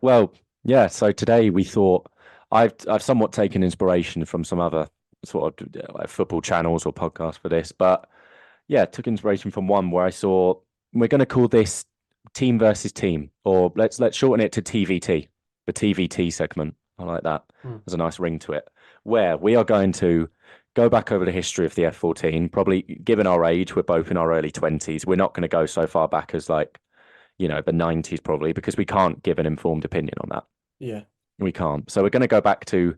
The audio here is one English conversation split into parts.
Well, yeah. So today we thought I've somewhat taken inspiration from some other sort of like football channels or podcasts for this, but yeah, took inspiration from one where I saw we're going to call this team versus team, or let's shorten it to TVT, the TVT segment. I like that. Hmm. There's a nice ring to it. Where we are going to go back over the history of the F14. Probably, given our age, we're both in our early 20s. We're not going to go so far back as like the 90s probably because we can't give an informed opinion on that. Yeah. We can't. So we're going to go back to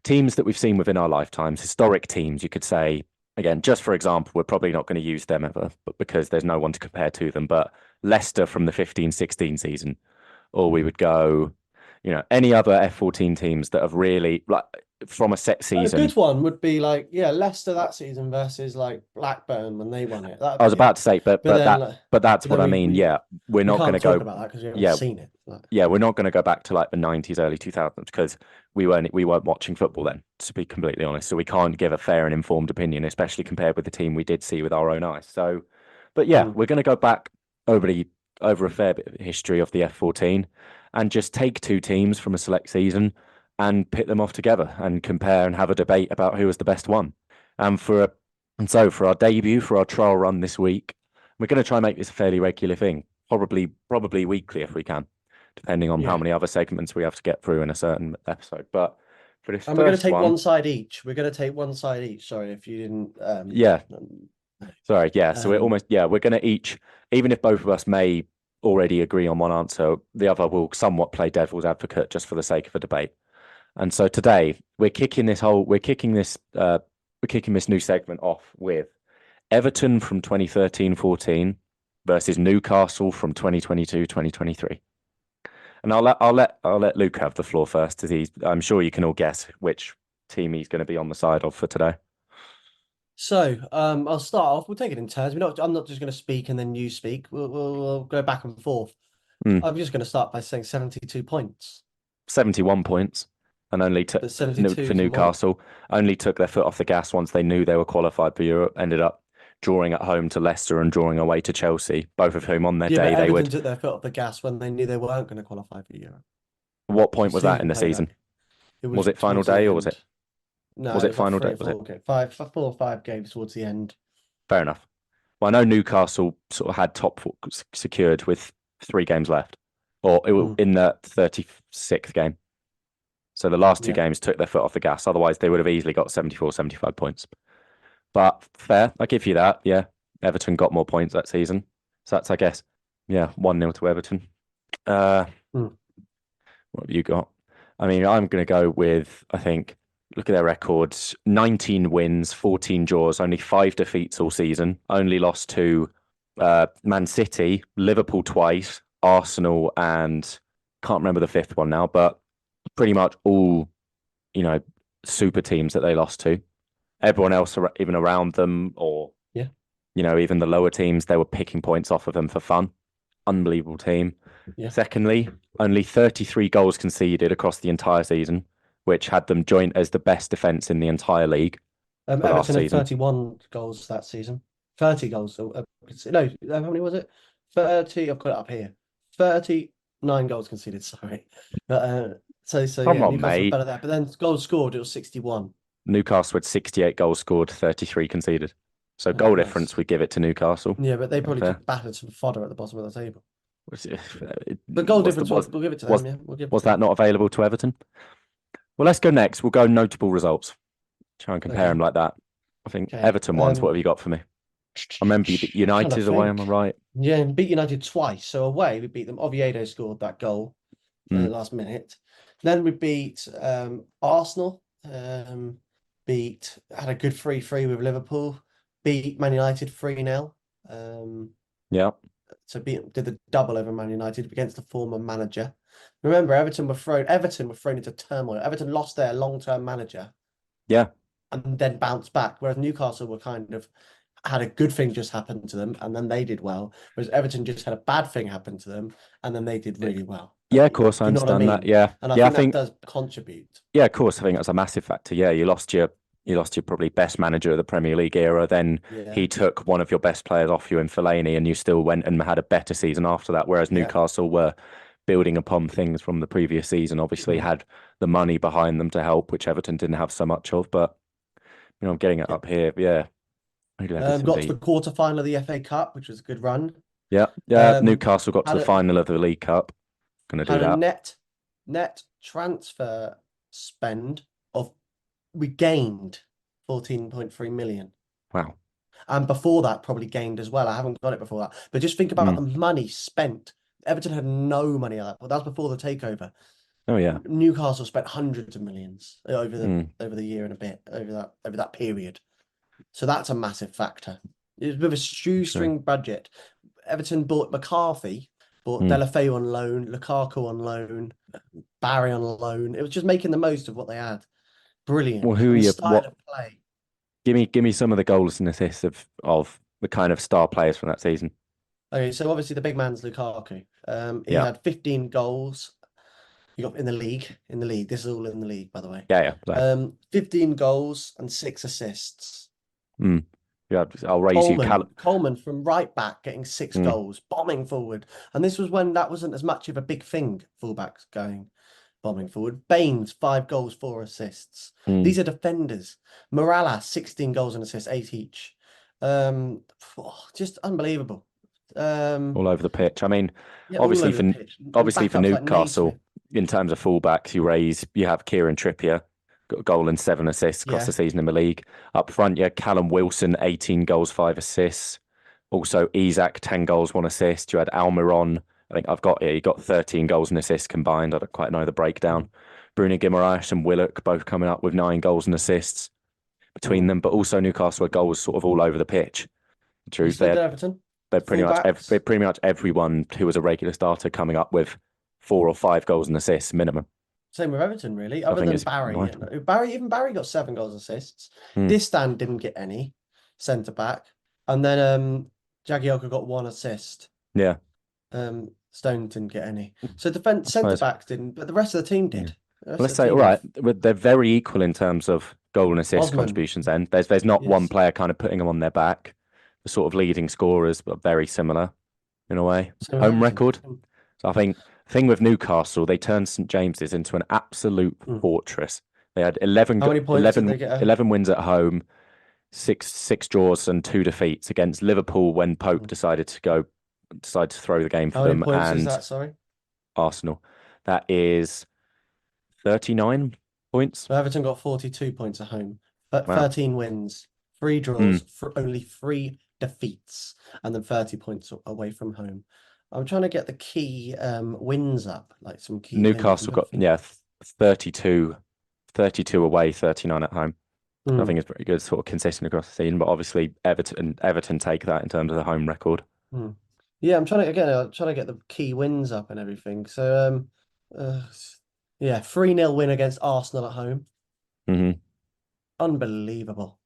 teams that we've seen within our lifetimes, historic teams, you could say. Again, just for example, we're probably not going to use them ever, but because there's no one to compare to them. But Leicester from the 15-16 season, or we would go, any other F14 teams that have really like from a set A season. good one would be like, yeah, Leicester that season versus like Blackburn when they won it. That'd I was be about it. to say, but But but then, that like, but that's but what then I we mean. we Yeah, we're we not going to can't talk go. about that because we haven't Yeah, seen it. Like, yeah, we're not going to go back to like the 90s, early 2000s because we weren't watching football then, to be completely honest. So we can't give a fair and informed opinion, especially compared with the team we did see with our own eyes. So, but yeah, mm, we're going to go back over the over a fair bit of history of the F14 and just take two teams from a select season and pit them off together and compare and have a debate about who was the best one. And for and so for our debut, for our trial run this week, we're going to try and make this a fairly regular thing, probably weekly if we can, depending on how yeah. many other segments we have to get through in a certain episode. But for this And we're going to first take one, one side each. We're going to take one side each. Sorry if you didn't. yeah, Um, sorry, yeah. So we're um, almost, yeah, we're going to each, even if both of us may already agree on one answer, the other will somewhat play devil's advocate just for the sake of a debate. And so today we're kicking this new segment off with Everton from 2013-14 versus Newcastle from 2022-2023. And I'll let Luke have the floor first, as I'm sure you can all guess which team he's going to be on the side of for today. I'll start off. We'll take it in turns. I'm not just going to speak and then you speak. We'll go back and forth. Mm, I'm just going to start by saying 72 points. 71 points, and only took But 72 for to one. Newcastle only took their foot off the gas once they knew they were qualified for Europe. Ended up drawing at home to Leicester and drawing away to Chelsea, both of whom on their Yeah, but day they Everton would. took their foot off the gas when they knew they weren't going to qualify for Europe. What point Because was that in season the played season? out. It Was was it final towards the day or was end. it No, was it it was like final three day? or Was it four, five, 4 or 5 games towards the end. fair enough? Well, I know Newcastle sort of had top four secured with 3 games left, or Hmm. in the 36th game. So the last two Yeah. games took their foot off the gas. Otherwise, they would have easily got 74, 75 points. But fair, I give you that. Yeah, Everton got more points that season. So that's, I guess, yeah, 1-0 to Everton. Uh, Hmm. what have you got? I mean, I'm going to go with, I think, look at their records 19 wins, 14 draws, only 5 defeats all season. Only lost to Man City, Liverpool twice, Arsenal, and can't remember the fifth one now, but pretty much all, you know, super teams that they lost to. Everyone else, even around them, or, Yeah. even the lower teams, they were picking points off of them for fun. Unbelievable team. Yeah. Secondly, only 33 goals conceded across the entire season, which had them joint as the best defence in the entire league for last Everton had season. 31 goals that season. 30 goals. No, how many was it? 30. I've got it up here. 39 goals conceded. Sorry. But, Come yeah, on, Newcastle were mate. better there. But then goals scored, it was 61. Newcastle had 68 goals scored, 33 conceded. So Oh, goal difference, nice. we give it to Newcastle. Yeah, but they That's probably fair. just battered some fodder at the bottom of the table. Was, it, But goal was, the, difference, was, we'll give it to was, them. Yeah, we'll give it was to them. that not available to Everton? Well, let's go next. We'll go notable results. Try and compare them Okay. like that. I think Okay. Everton ones, what have you got for me? I remember you beat Trying to United away, am I think. right? Yeah, and beat United twice. So away, we beat them. Oviedo scored that goal in the Mm, last minute. Then we beat Arsenal. Had a good 3-3 with Liverpool. Beat Man United 3-0. yeah. Did the double over Man United against the former manager. Remember, Everton were thrown into turmoil. Everton lost their long-term manager Yeah. and then bounced back, whereas Newcastle were kind of had a good thing just happen to them and then they did well, whereas Everton just had a bad thing happen to them and then they did really well. Yeah, of course, I You know what I understand that. mean? Yeah. And I Yeah, I think that think does contribute. yeah, of course, I think that's a massive factor. Yeah, you lost your probably best manager of the Premier League era. Then Yeah, he took one of your best players off you in Fellaini, and you still went and had a better season after that. Whereas yeah, Newcastle were building upon things from the previous season. Obviously, had the money behind them to help, which Everton didn't have so much of. But I'm getting it up here. Yeah, who did Everton Got to the beat? quarter final of the FA Cup, which was a good run. Yeah, Um, Newcastle got to had the a final of the League Cup. Gonna do had a that. net transfer spend of we gained 14.3 million. Wow. And before that, probably gained as well. I haven't got it before that. But just think about the money spent. Everton had no money at that point. That was before the takeover. Oh yeah. Newcastle spent hundreds of millions over the year and a bit, over that period. So that's a massive factor. It was with a shoestring budget. Everton bought McCarthy, bought Delafeu on loan, Lukaku on loan, Barry on loan. It was just making the most of what they had. Brilliant. Well, who are And the you? style of play. Give me some of the goals and assists of the kind of star players from that season. Okay, so obviously the big man's Lukaku. He Yeah. had 15 goals. He got in the league. In the league. This is all in the league, by the way. Yeah. 15 goals and 6 assists. Yeah, I'll raise you. Coleman from right back getting 6 goals, bombing forward. And this was when that wasn't as much of a big thing, fullbacks going bombing forward. Baines, 5 goals, 4 assists. These are defenders. Morales, 16 goals and assists, 8 each. Just unbelievable. All over the pitch. I mean, Yeah, obviously for Newcastle, like in terms of fullbacks, you have Kieran Trippier, got a goal and 7 assists across the season in the league. Up front, you had Callum Wilson, 18 goals, 5 assists. Also, Isak, 10 goals, 1 assist. You had Almiron, I think I've got here, he got 13 goals and assists combined. I don't quite know the breakdown. Bruno Guimaraes and Willock both coming up with 9 goals and assists between them, but also Newcastle had goals sort of all over the pitch. True, they're pretty much everyone who was a regular starter coming up with 4 or 5 goals and assists minimum. Same with Everton, really. Other than Barry, even Barry got 7 goals and assists. Distan didn't get any centre back, and then Jagielka got 1 assist. Yeah. Stone didn't get any. So centre backs didn't, but the rest of the team did. Well, let's say, all right, they're very equal in terms of goal and assist contributions. Then there's not one player kind of putting them on their back. The sort of leading scorers, but very similar in a way. Home record. So I think thing with Newcastle, they turned St James's into an absolute fortress. They had 11 wins at home, six draws and 2 defeats against Liverpool when Pope decided to throw the game for them. How many points is that, sorry? Arsenal. That is 39 points. So Everton got 42 points at home, but 13 wins, 3 draws, only 3 defeats, and then 30 points away from home. I'm trying to get the key wins up, like some key. Newcastle got 32 away, 39 at home. I think it's pretty good, sort of consistent across the season. But obviously, Everton take that in terms of the home record. Yeah, I'm trying to get the key wins up and everything. So 3-0 win against Arsenal at home. Unbelievable.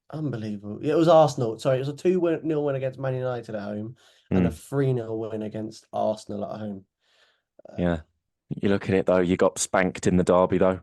Unbelievable. It was Arsenal. Sorry, it was a 2-0 win against Man United at home and a 3-0 win against Arsenal at home. Yeah. You look at it, though, you got spanked in the derby, though.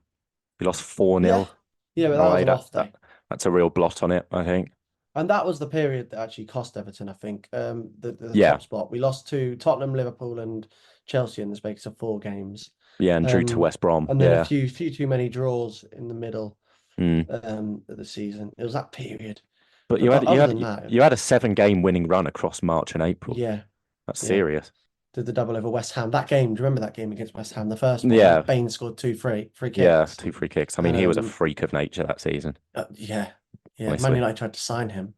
You lost 4-0. Yeah, but that was an off day. That's a real blot on it, I think. And that was the period that actually cost Everton, I think, the top spot. We lost to Tottenham, Liverpool and Chelsea in the space of 4 games. Yeah, and drew to West Brom. And then a few too many draws in the middle of the season. It was that period. But you had a 7-game winning run across March and April. Yeah. That's serious. Did the double over West Ham. That game, do you remember that game against West Ham? The first one. Yeah. Bain scored 2 free kicks. Yeah, 2 free kicks. I mean, he was a freak of nature that season. Yeah. Man United tried to sign him.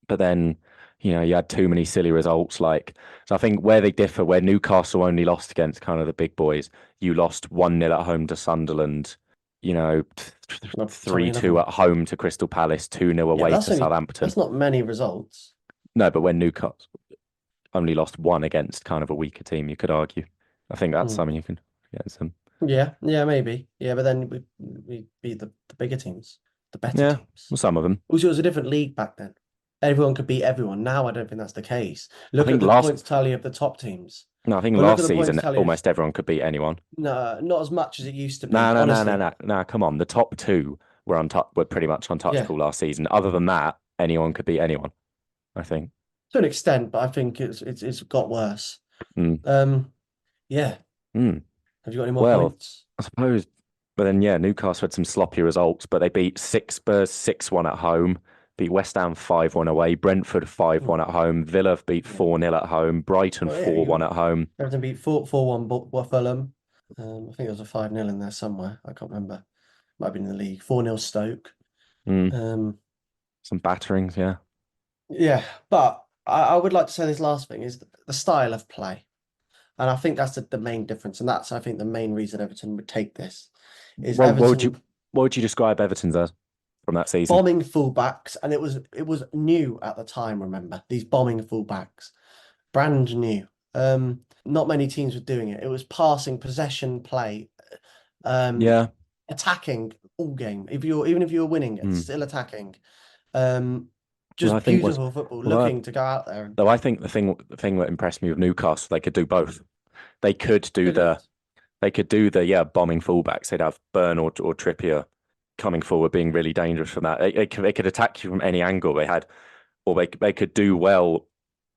But then, you had too many silly results. So I think where they differ, where Newcastle only lost against kind of the big boys, you lost 1-0 at home to Sunderland, 3-2 at home to Crystal Palace, 2-0 away to Southampton. That's not many results. No, but when Newcastle only lost 1 against kind of a weaker team, you could argue. I think that's something you can get some. Yeah, maybe. Yeah, but then we beat the bigger teams, the better teams. Well, some of them. Also, it was a different league back then. Everyone could beat everyone. Now, I don't think that's the case. Look at the points tally of the top teams. No, I think last season almost everyone could beat anyone. No, not as much as it used to be. No. Come on, the top 2 were pretty much untouchable last season. Other than that, anyone could beat anyone, I think. To an extent, but I think it's got worse. Mm. Yeah. Mm. Have you got any more Well, points? I suppose, but then yeah, Newcastle had some sloppy results, but they beat Spurs 6-1 at home, beat West Ham 5-1 away, Brentford 5-1 Oh, at home, Villa beat yeah. 4-0 at home, Brighton Well, yeah, 4-1 at home. Everton beat 4-1 Fulham. I think there was a 5-0 in there somewhere. I can't remember. Might have been in the league. 4-0 Stoke. Mm. Um, Some batterings, yeah. yeah, but I would like to say this last thing is the style of play. And I think that's the main difference. And that's, I think, the main reason Everton would take this is Well, Everton what would you describe Everton's as from that season? bombing fullbacks. And it was new at the time, remember, these bombing fullbacks, brand new. Not many teams were doing it. It was passing, possession play, um, Yeah. attacking all game. Even if you were winning, it's Mm. still attacking. Um, Well, I just think was beautiful football, well, looking to go out there and though I think the thing that impressed me with Newcastle, they could do both. They could do they did. the bombing fullbacks. They'd have Burn or Trippier coming forward, being really dangerous from that. They could attack you from any angle. They could do well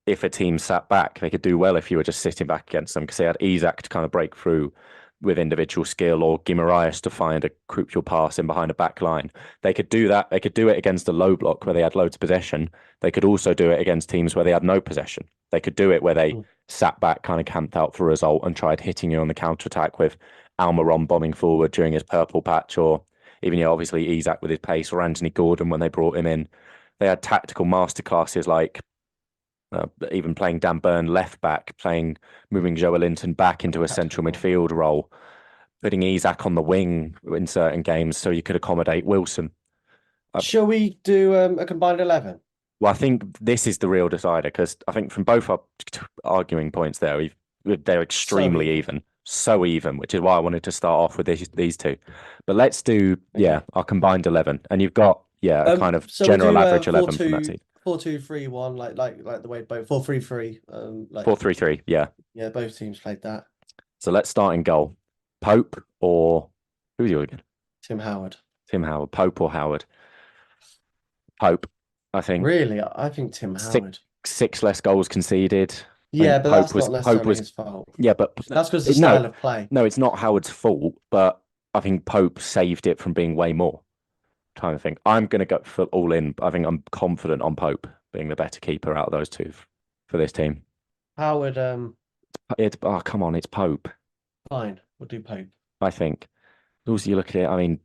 if a team sat back. They could do well if you were just sitting back against them because they had Isak to kind of break through with individual skill or Guimaraes to find a crucial pass in behind a back line. They could do that. They could do it against a low block where they had loads of possession. They could also do it against teams where they had no possession. They could do it where they Mm. sat back, kind of camped out for a result and tried hitting you on the counter attack with Almiron bombing forward during his purple patch, or even obviously Isak with his pace, or Anthony Gordon when they brought him in. They had tactical masterclasses like even playing Dan Burn left back, moving Joelinton back into a central Tactical. midfield role, putting Isak on the wing in certain games so you could accommodate Wilson. Shall we do a combined 11? Well, I think this is the real decider because I think from both our arguing points there, they're So extremely even. even, so even, which is why I wanted to start off with these two. But let's do Okay. our combined 11, and you've got a kind of So we'll general do average 4 11 from that 2 season. 4-2-3-1, like the way both 4-3-3. Like 4-3-3, yeah. yeah, both teams played that. So let's start in goal. Pope or who's yours again? Tim Howard. Tim Howard. Pope or Howard? Pope. I think Really, I think Tim six Howard. six less goals conceded. I Yeah, think but that's not necessarily his fault. yeah, but That's because the no, style of play. no, it's not Howard's fault. But I think Pope saved it from being way more. Trying to think, I'm going to go for all in. I think I'm confident on Pope being the better keeper out of those two for this team. Howard, Come on, it's Pope. fine. We'll do Pope. I think. Also, you look at it. I mean,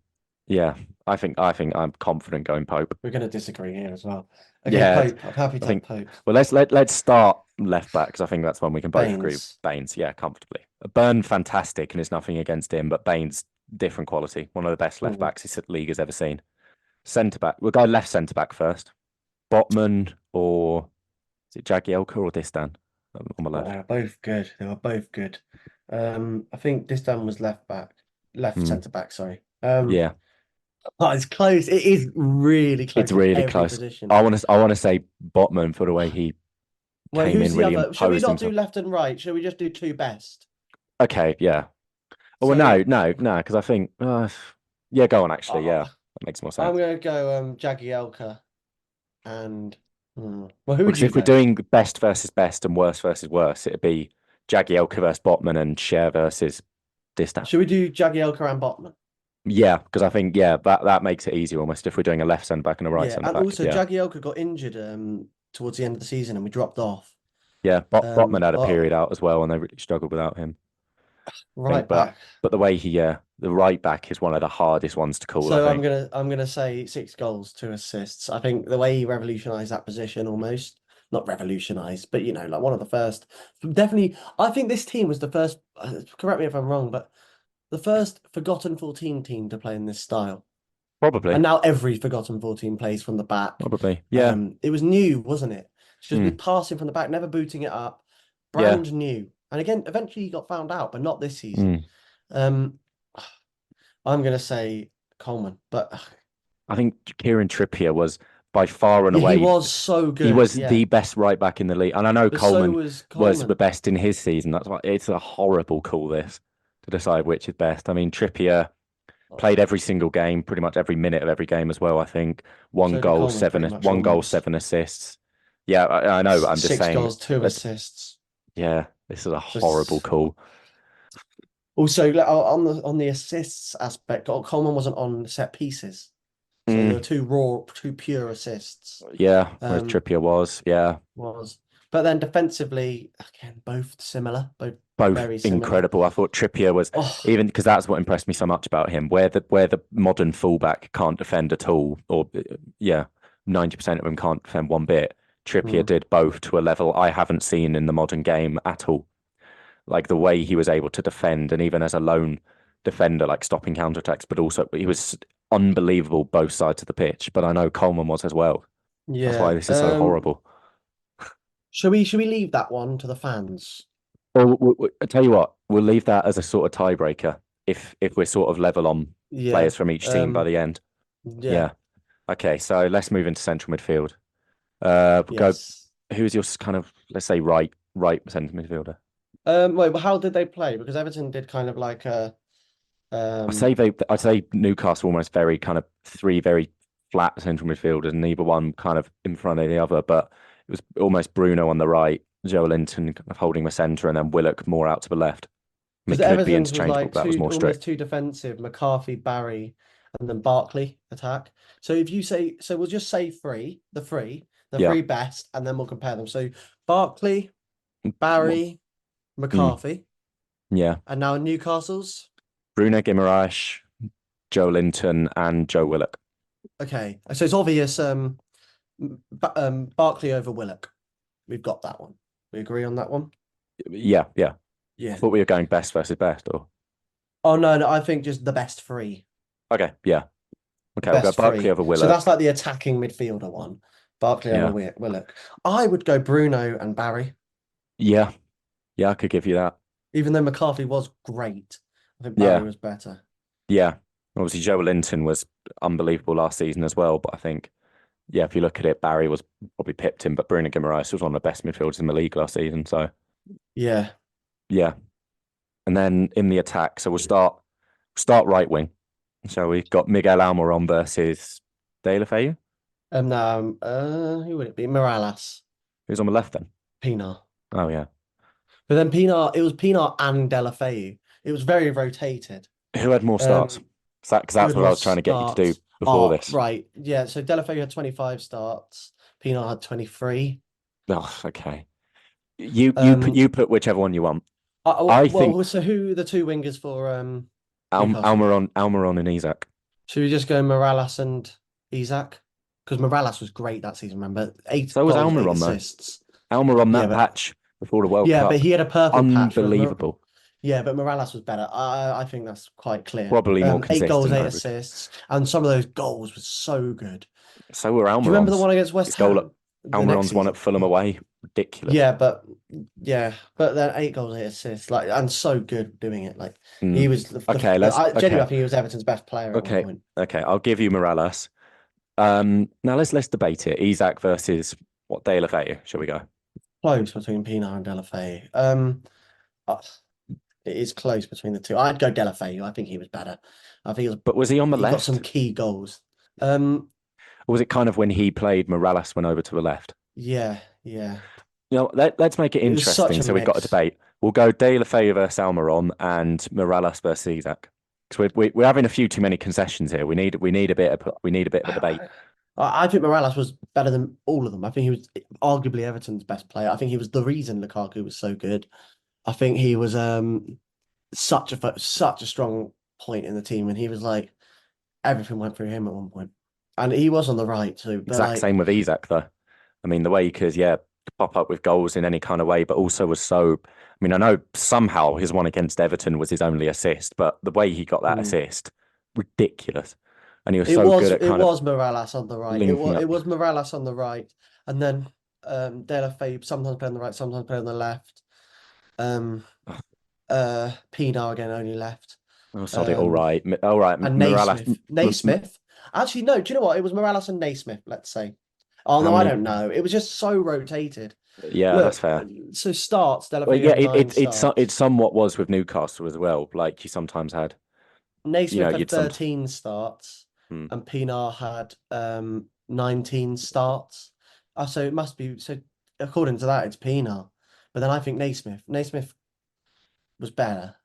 yeah, I think I'm confident going Pope. We're going to disagree here as well. Okay, Yeah, Pope. I'm happy I to have think. Pope. Well, let's start left back because I think that's when we can both agree. Baines. Baines, yeah, comfortably. Burn, fantastic, and there's nothing against him, but Baines, different quality. One of the best left backs this league has ever seen. Centre back. We'll go left centre back first. Botman or is it Jagielka or Distan on the left? They were both good. They were both good. I think this time was left centre back. Sorry. Yeah, Oh, it's close. It is really close it's in really every close. position. I want to say Botman for the way he Wait, came who's in, the really other? Shall we imposed not do himself. left and right? Shall we just do two best? Okay, yeah. Oh, well, So, no, because I think, yeah, go on. Actually, yeah, uh, that makes more I'm sense. gonna go Jagielka and well, who would Because you if we're go? doing best versus best and worst versus worst, it'd be Jagielka versus Botman and Cher versus Distan. Should we do Jagielka and Botman? Yeah, because I think that makes it easier almost if we're doing a left centre back and a right Yeah, centre and back. also Yeah, Jagielka got injured towards the end of the season and we dropped off. yeah. Botman had a But period out as well, and they really struggled without him. I think, right back. but the way the right back is one of the hardest ones to call. So I I'm think gonna say 6 goals, 2 assists. I think the way he revolutionized that position almost. Not revolutionized, but like one of the first. Definitely, I think this team was the first. Correct me if I'm wrong, but the first Forgotten 14 team to play in this style. probably, And now every Forgotten 14 plays from the back. yeah, It was new, wasn't it? Just be Mm. passing from the back, never booting it up. yeah. Brand new. And again, eventually he got found out, but not this season. Mm. Um, I'm gonna say Coleman, but I think Kieran Trippier was by far and yeah, he away. was so good. He was yeah. the best right back in the league, and I know But so Coleman was was the Coleman. best in his season. That's why it's a horrible call this to decide which is best. I mean, Trippier played every single game, pretty much every minute of every game as well. I think one So did goal, Coleman pretty much one goal, almost. 7 assists. Yeah, I know, but I'm just 6 saying. goals, 2 assists. Yeah, This is a So horrible call. also on the assists aspect, Coleman wasn't on set pieces, so there were Mm, two pure assists. yeah, whereas Um, Trippier was, yeah, was but then defensively again both similar, both both very similar. incredible. I thought Trippier was Oh even because that's what impressed me so much about him. Where the modern fullback can't defend at all, or yeah, 90% of them can't defend one bit. Trippier mm, did both to a level I haven't seen in the modern game at all. Like the way he was able to defend, and even as a lone defender, like stopping counterattacks, but also he was unbelievable both sides of the pitch. But I know Coleman was as well. That's why yeah. this is so horrible. Should we leave that one to the fans? Well, I tell you what, we'll leave that as a sort of tiebreaker if we're sort of level on Yeah. players from each team by the end. Yeah. Yeah. Okay, so let's move into central midfield. Go. Yes. Who's your kind of, let's say, right centre midfielder? Wait, but how did they play? Because Everton did kind of like a I I'd say Newcastle almost very kind of three very flat central midfielders, and neither one kind of in front of the other. But it was almost Bruno on the right, Joe Linton kind of holding the centre, and then Willock more out to the left. I mean, because it could be Everton's was interchangeable, like but that was two more almost strict. too defensive, McCarthy, Barry, and then Barkley attack. So if you say so we'll just say the Yeah. three best, and then we'll compare them. So Barkley, Well, Barry, mm, McCarthy, yeah. and now Newcastle's. Bruno Guimaraes, Joe Linton, and Joe Willock. Okay. So it's obvious Barkley over Willock. We've got that one. We agree on that one? Yeah, yeah. I Yeah. thought we were going best versus best, or Oh no, no, I think just the best three. okay, yeah. The Okay, we'll go best Barkley three. over So that's Willock. like the attacking midfielder one. Barkley over Yeah, Willock. I would go Bruno and Barry, yeah, yeah. I could give you that. even though McCarthy was great. I think Barry Yeah, was better. yeah. Obviously, Joe Linton was unbelievable last season as well. But I think, yeah, if you look at it, Barry was probably pipped him, but Bruno Guimaraes was one of the best midfielders in the league last season. So Yeah. yeah. And then in the attack, so we'll start right wing. So we've got Miguel Almiron versus De La Feu. Who would it be? Morales, Who's on the left then? Pinar. Oh yeah. But then Pinar, it was Pinar and Delafeu. It was very rotated. Who had more starts? Um, Because who that's had what I more was trying to get you to do starts? before Oh, this. right. Yeah. So Delafeu had 25 starts. Pinar had 23. Oh, okay. You Um, put whichever one you want. I think well, so who are the two wingers for Newcastle? Almiron and Isak. Should we just go Morales and Isak? Because Morales was great that season, remember? Eight So was goals, eight Almiron though. assists. Almiron Yeah, that but patch before the World yeah, but Cup, he had a purple patch. Whereas unbelievable. Yeah, but Morales was better. I think that's quite clear. Probably more 8 goals, consistent eight over. assists, and some of those goals were so good. So were Do you remember the Almiron's. one against West His goal at Ham the next Almiron's one at season? Fulham Oh, away, ridiculous. yeah, but then 8 goals, eight assists, like and so good doing it. Like he Mm. was Okay, I genuinely okay, I think he was Everton's best player at one okay, point. okay. I'll give you Morales. Now let's debate it. Isak versus what De La Feu, shall we go? Close between Pienaar and Delafeu. Uh, it is close between the two. I'd go Delafeu. I think he was better. I think But was he on the he got some left? key goals. Um, Or was it kind of when he played, Morales went over to the left? yeah, yeah. Let's make it It was such interesting. a So we've got a mix. debate. We'll go De La Feu versus Almiron and Morales versus Isak. Because we're having a few too many concessions here. We need a bit of a debate. I think Morales was better than all of them. I think he was arguably Everton's best player. I think he was the reason Lukaku was so good. I think he was such a strong point in the team, and he was like everything went through him at one point, and he was on the right too. But Exact like, same with Isak, though. I mean, the way he could, yeah, pop up with goals in any kind of way, but also was so. I mean, I know somehow his one against Everton was his only assist, but the way he got that mm, assist, ridiculous. And he was so good at it kind of was Morales on the right. linking It up. was Morales on the right, and then De La Feu sometimes played on the right, sometimes played on the left. Um, Pienaar again only left. Oh, sod it. Um, All right. and Morales. Naismith. Actually, no. Do you know what? It was Morales and Naismith. Let's say. Oh How no, I many? don't know. It was just so rotated. Yeah, that's Look, fair. so starts. Well, Delafeu yeah, had 9 starts. it somewhat was with Newcastle as well. Like you sometimes had, Naismith had you'd some. 13 starts, Hmm. and Pienaar had 19 starts. So it must be so. According to that, it's Pienaar. But then I think Naismith was better.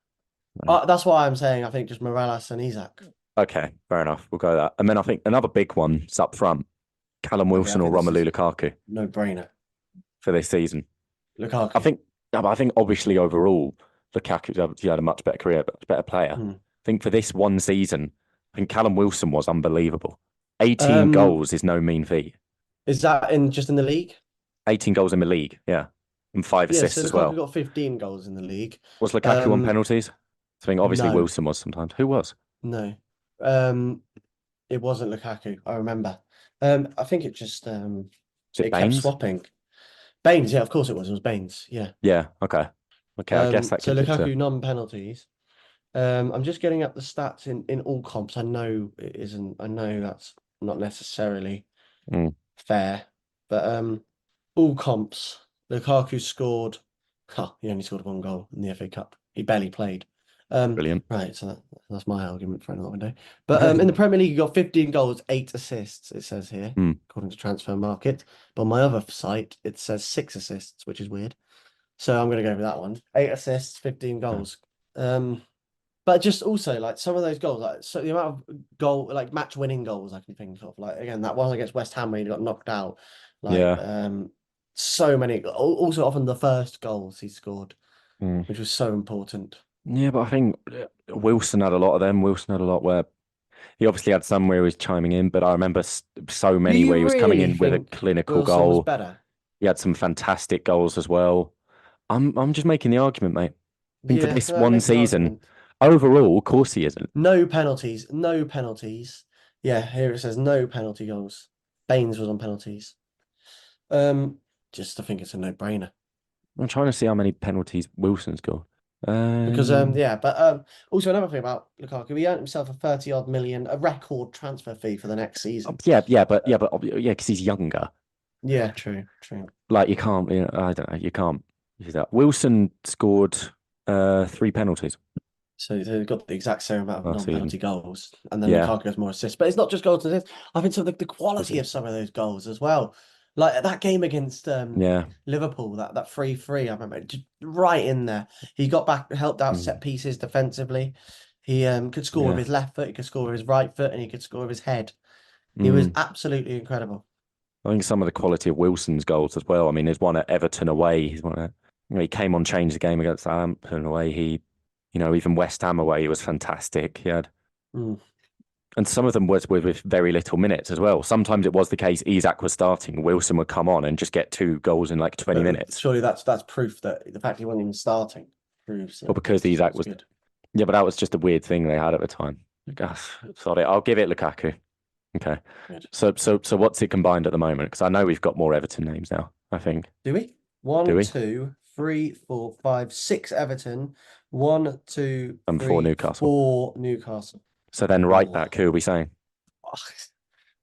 Right. That's why I'm saying I think just Morales and Isak. Okay, fair enough. We'll go with that. And then I think another big one is up front: Callum Okay, I Wilson or think this is Romelu Lukaku no brainer. for this season. I Lukaku. think, I think obviously overall, Lukaku's had a much better career, but better player. Hmm. I think for this one season, I think Callum Wilson was unbelievable. 18 Um, goals is no mean feat. is that in just in the league? 18 goals in the league, yeah, and 5 Yeah, so assists as Lukaku well. got 15 goals in the league. Was Lukaku on Um, penalties? I think obviously no, Wilson was sometimes. Who was? no. It wasn't Lukaku, I remember. I think it just Was it it kept Baines? swapping. Baines, yeah, of course it was. It was Baines, yeah. Yeah, okay. Okay, I guess that So could be Lukaku too. non-penalties. I'm just getting up the stats in all comps. I know it isn't. I know that's not necessarily Mm, fair, but all comps. Lukaku scored. He only scored one goal in the FA Cup. He barely played. brilliant. Right, so that's my argument for another window. But in the Premier League, he got 15 goals, 8 assists. It says here, Mm, according to Transfer Market. But on my other site, it says 6 assists, which is weird. So I'm going to go with that one. 8 assists, 15 goals. But just also like some of those goals, like so the amount of like match winning goals I can think of. Like again, that one against West Ham where he got knocked out. Like yeah. so many. Also often the first goals he scored, Mm. which was so important. Yeah, but I think Wilson had a lot of them. Wilson had a lot where he obviously had some where he was chiming in, but I remember so Do many where you he was coming really in with a think clinical Wilson was goal. better? He had some fantastic goals as well. I'm just making the argument, mate. I think for Yeah, this no, one make the season, argument. overall, of course he isn't. No penalties. No penalties. Yeah, here it says no penalty goals. Baines was on penalties. Um, just I think it's a no-brainer. I'm trying to see how many penalties Wilson's got. Because Um, yeah, but also another thing about Lukaku, he earned himself a 30 odd million, a record transfer fee for the next season. yeah, because he's younger. Yeah, true, true. Like you can't, I don't know, you can't use that. Wilson scored 3 penalties So they've got the exact same amount of last season. non-penalty goals, and then Yeah, Lukaku has more assists. But it's not just goals and assists. I think the is quality it? of some of those goals as well. Like that game against Yeah. Liverpool, that 3-3, I remember just right in there. He got back, helped out Mm, set pieces defensively. He could score with yeah. his left foot, he could score with his right foot, and he could score with his head. He was Mm. absolutely incredible. I think some of the quality of Wilson's goals as well. I mean, there's one at Everton away. He's one at, he came on, changed the game against Southampton away. Even West Ham away, he was fantastic. He had, Mm. and some of them was with very little minutes as well. Sometimes it was the case Isak was starting, Wilson would come on and just get 2 goals in like 20 minutes. Surely that's proof that the fact he wasn't even starting proves Well, that because Isak it's was, good. yeah, but that was just a weird thing they had at the time. Gosh, sorry, I'll give it Lukaku. Okay. Good. So what's it combined at the moment? Because I know we've got more Everton names now, I think. Do we? Do One, we? two, three, four, five, six Everton. One, two, And 4 three, Newcastle. four Newcastle. So then right Oh, back, who are we saying?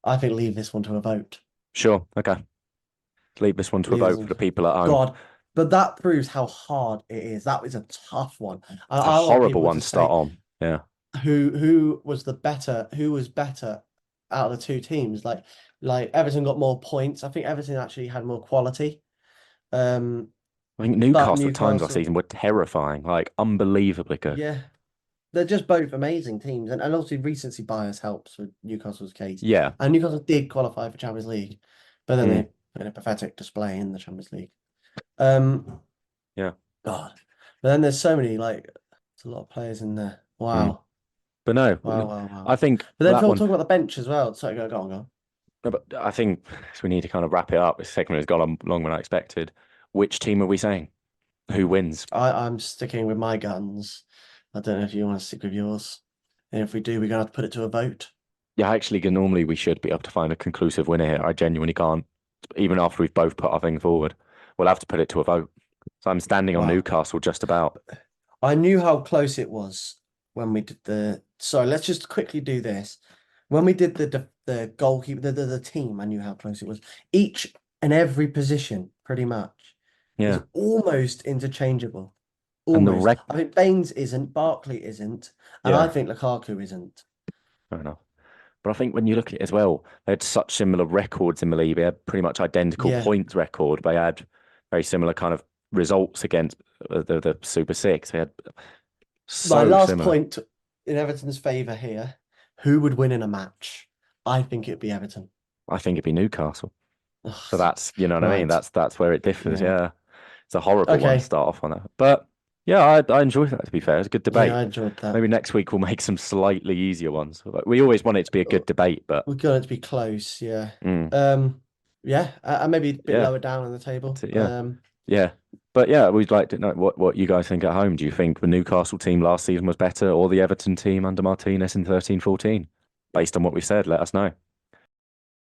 I think leave this one to a vote. Sure. Okay. Leave this one to a Leave this vote for one the to... people at home. God, but that proves how hard it is. That is a tough one. It's a I want horrible people one to to start say on. Yeah. who was better out of the two teams. Like Everton got more points. I think Everton actually had more quality. Um, I think but Newcastle at times last Newcastle, season were terrifying, like unbelievably good. yeah, they're just both amazing teams, and obviously recency bias helps with Newcastle's case. Yeah. And Newcastle did qualify for Champions League, but then they Mm, put in a pathetic display in the Champions League. Um, yeah. God, but then there's so many like there's a lot of players in there. Mm. Wow, But no, wow, wow, wow. I think But then that people one. talk about the bench as well. So go on, go on. No, but I think we need to kind of wrap it up. This segment has gone on longer than I expected. Which team are we saying? Who wins? I'm sticking with my guns. I don't know if you want to stick with yours. And if we do, we're gonna have to put it to a vote. Yeah, actually, normally we should be able to find a conclusive winner here. I genuinely can't, even after we've both put our thing forward. We'll have to put it to a vote. So I'm standing on Wow. Newcastle just about. I knew how close it was when we did the. So let's just quickly do this. When we did the goalkeeper, the team, I knew how close it was. Each and every position, pretty much, is Yeah. almost interchangeable. And the Almost. rec. I think Baines isn't, Barkley isn't, and I Yeah, think Lukaku isn't. fair enough. But I think when you look at it as well, they had such similar records in the league. They had pretty much identical Yeah, points record. They had very similar kind of results against the Super Six. They had My so last similar. point in Everton's favour here. Who would win in a match? I think it'd be Everton. I think it'd be Newcastle. So Ugh, that's, you know what I mean? right. That's where it differs. Yeah. Yeah. It's a horrible one to Okay. start off on that. But yeah, I enjoy that, to be fair. It's a good Yeah, debate. I enjoyed that. Maybe next week we'll make some slightly easier ones. We always want it to be a good debate, but We're going to be close, yeah. mm, Yeah, and maybe a bit yeah, lower down on the table. yeah, yeah. But yeah, we'd like to know what you guys think at home. Do you think the Newcastle team last season was better or the Everton team under Martinez in 13-14? Based on what we said, let us know.